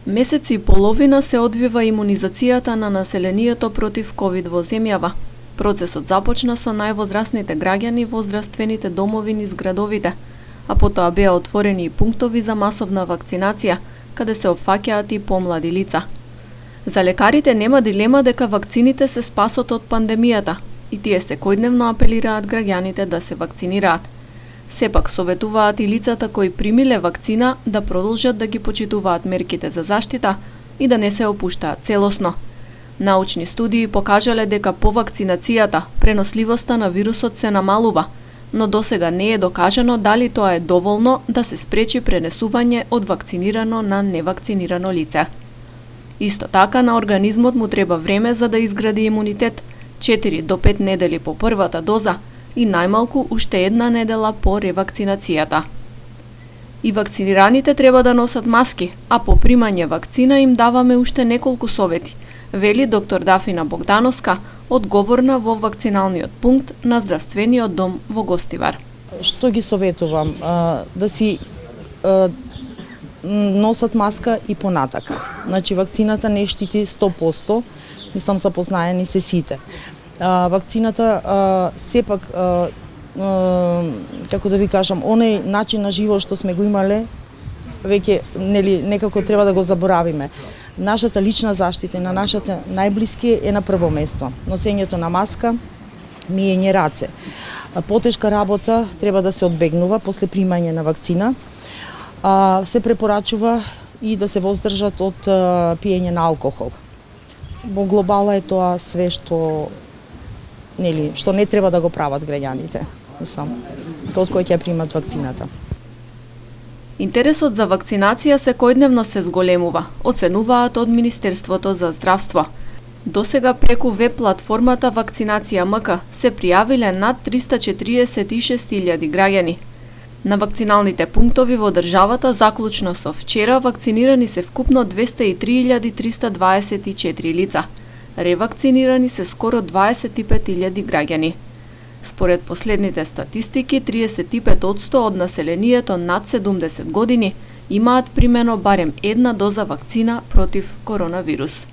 Месец и половина се одвива имунизацијата на населението против ковид во земјава. Процесот започна со највозрасните граѓани во здравствените домови низ градовите, а потоа беа отворени и пунктови за масовна вакцинација, каде се опфаќаат и помлади лица. За лекарите нема дилема дека вакцините се спасот од пандемијата и тие секојдневно апелираат граѓаните да се вакцинираат. Сепак советуваат и лицата кои примиле вакцина да продолжат да ги почитуваат мерките за заштита и да не се опуштаат целосно. Научни студии покажале дека по вакцинацијата преносливоста на вирусот се намалува, но досега не е докажано дали тоа е доволно да се спречи пренесување од вакцинирано на невакцинирано лице. Исто така на организмот му треба време за да изгради имунитет, 4 до 5 недели по првата доза и најмалку уште 1 недела по ревакцинацијата. И вакцинираните треба да носат маски, а по примање вакцина им даваме уште неколку совети, вели доктор Дафина Богдановска, одговорна во вакциналниот пункт на здравствениот дом во Гостивар. Што ги советувам? Да си носат маска и понатака. Значи, вакцината не штити 100%, мислам запознаени се сите. Вакцината сепак, како да ви кажам, оној начин на живот што сме го имале, веќе некако треба да го заборавиме. Нашата лична заштита на нашите најблиски е на прво место. Носењето на маска, миење раце. Потешка работа треба да се одбегнува после примање на вакцина. Се препорачува и да се воздржат од пиење на алкохол. Во глобала е тоа све што не треба да го прават граѓаните, од кои ќе примат вакцината. Интересот за вакцинација секојдневно се зголемува, оценуваат од Министерството за здравство. Досега преку веб платформата Вакцинација МК се пријавиле над 346.000 граѓани. На вакциналните пунктови во државата заклучно со вчера вакцинирани се вкупно 203.324 лица. Ревакцинирани се скоро 25.000 граѓани. Според последните статистики, 35% од населението над 70 години имаат примено барем една доза вакцина против коронавирус.